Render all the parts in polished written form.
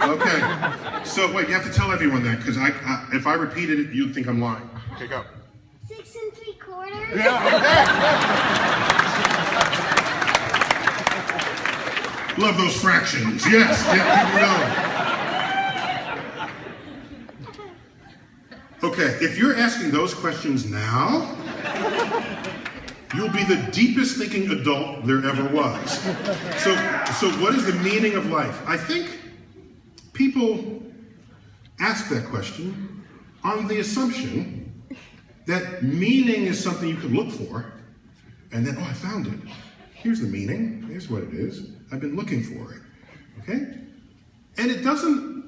Okay. So wait, you have to tell everyone that, because if I repeated it, you'd think I'm lying. Okay, go. 6 3/4. Yeah, okay. Love those fractions. Yes. Yeah, keep going. Okay, if you're asking those questions now, you'll be the deepest thinking adult there ever was. So what is the meaning of life? I think people ask that question on the assumption that meaning is something you could look for, and then, oh, I found it. Here's the meaning. Here's what it is. I've been looking for it. Okay? And it doesn't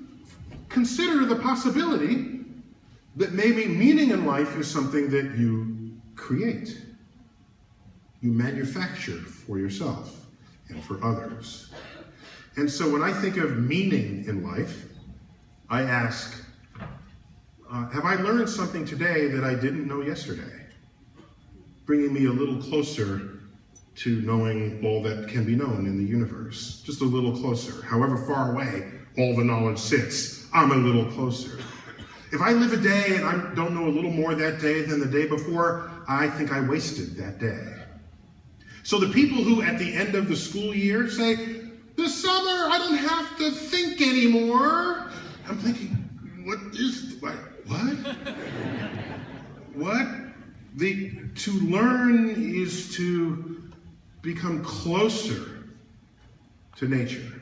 consider the possibility that maybe meaning in life is something that you create. You manufacture for yourself and for others. And so when I think of meaning in life, I ask, have I learned something today that I didn't know yesterday? Bringing me a little closer to knowing all that can be known in the universe. Just a little closer. However far away all the knowledge sits, I'm a little closer. If I live a day and I don't know a little more that day than the day before, I think I wasted that day. So the people who at the end of the school year say, this summer I don't have to think anymore. I'm thinking, what? What? To learn is to become closer to nature.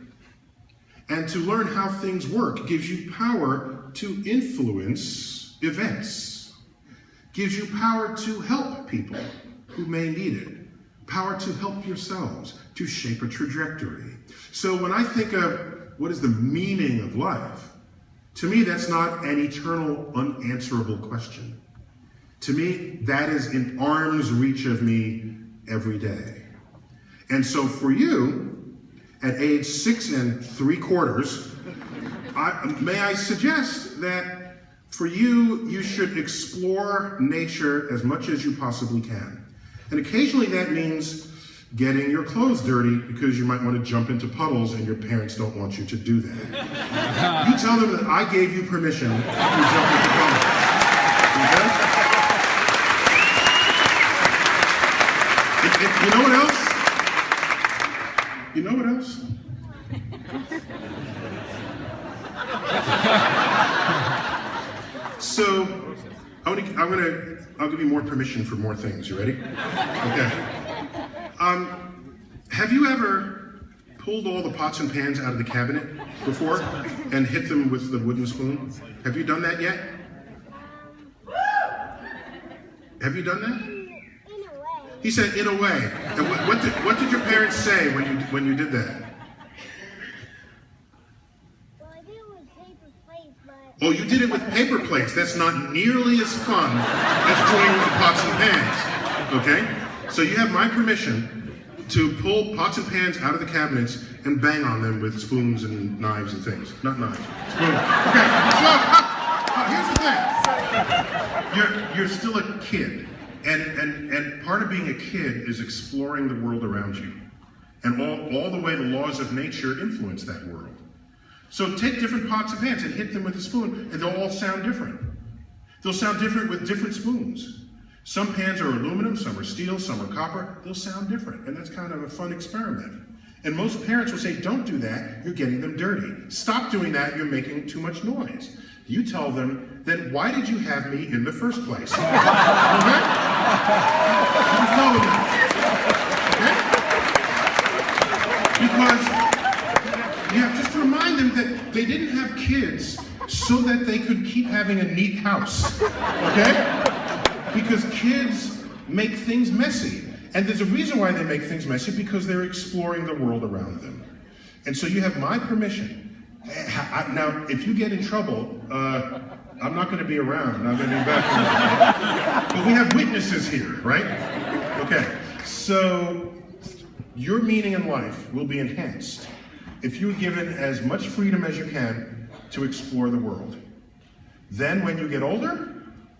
And to learn how things work gives you power to influence events. Gives you power to help people who may need it. Power to help yourselves, to shape a trajectory. So when I think of what is the meaning of life, to me that's not an eternal, unanswerable question. To me, that is in arm's reach of me every day. And so for you, at age 6 3/4, may I suggest that for you, you should explore nature as much as you possibly can. And occasionally that means getting your clothes dirty because you might want to jump into puddles and your parents don't want you to do that. You tell them that I gave you permission to jump into puddles. Okay? You know what else? You know what else? So, I'll give you more permission for more things. You ready? Okay. Have you ever pulled all the pots and pans out of the cabinet before and hit them with the wooden spoon? Have you done that yet? Have you done that? In a way. He said, in a way. And what did your parents say when you did that? Well, I did it with paper plates, but... Oh, you did it with paper plates. That's not nearly as fun as doing it with pots and pans. Okay? So you have my permission to pull pots and pans out of the cabinets and bang on them with spoons and knives and things. Not knives. Spoons. Okay, so here's the thing. You're still a kid. And part of being a kid is exploring the world around you. And all the way the laws of nature influence that world. So take different pots and pans and hit them with a spoon, and they'll all sound different. They'll sound different with different spoons. Some pans are aluminum, some are steel, some are copper. They'll sound different, and that's kind of a fun experiment. And most parents will say, don't do that, you're getting them dirty. Stop doing that, you're making too much noise. You tell them, then why did you have me in the first place? Okay? You tell them that. Okay? Because, yeah, just to remind them that they didn't have kids so that they could keep having a neat house. Okay? Because kids make things messy. And there's a reason why they make things messy, because they're exploring the world around them. And so you have my permission. Now, if you get in trouble, I'm not going to be around. I'm going to be back. But we have witnesses here, right? Okay. So your meaning in life will be enhanced if you're given as much freedom as you can to explore the world. Then when you get older,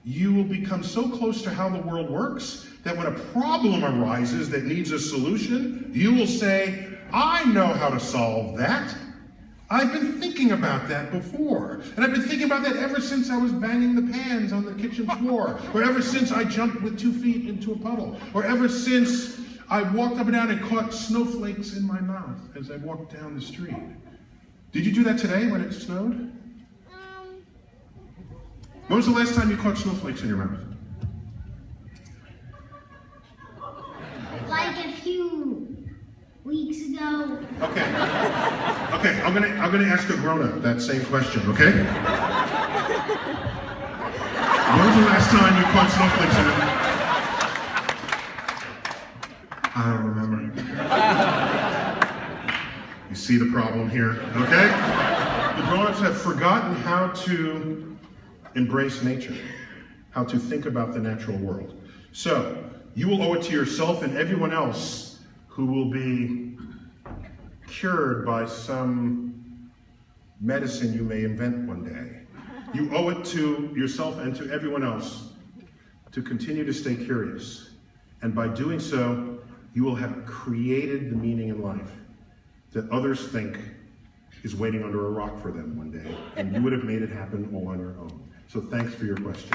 you will become so close to how the world works that when a problem arises that needs a solution, you will say, I know how to solve that. I've been thinking about that before. And I've been thinking about that ever since I was banging the pans on the kitchen floor, or ever since I jumped with 2 feet into a puddle, or ever since I walked up and down and caught snowflakes in my mouth as I walked down the street. Did you do that today when it snowed? When was the last time you caught snowflakes in your mouth? Like a few weeks ago. Okay. Okay, I'm gonna ask a grown-up that same question, okay? When was the last time you caught snowflakes in your mouth? I don't remember. You see the problem here, okay? The grown-ups have forgotten how to embrace nature, how to think about the natural world. So, you will owe it to yourself and everyone else who will be cured by some medicine you may invent one day. You owe it to yourself and to everyone else to continue to stay curious. And by doing so, you will have created the meaning in life that others think is waiting under a rock for them one day. And you would have made it happen all on your own. So thanks for your question.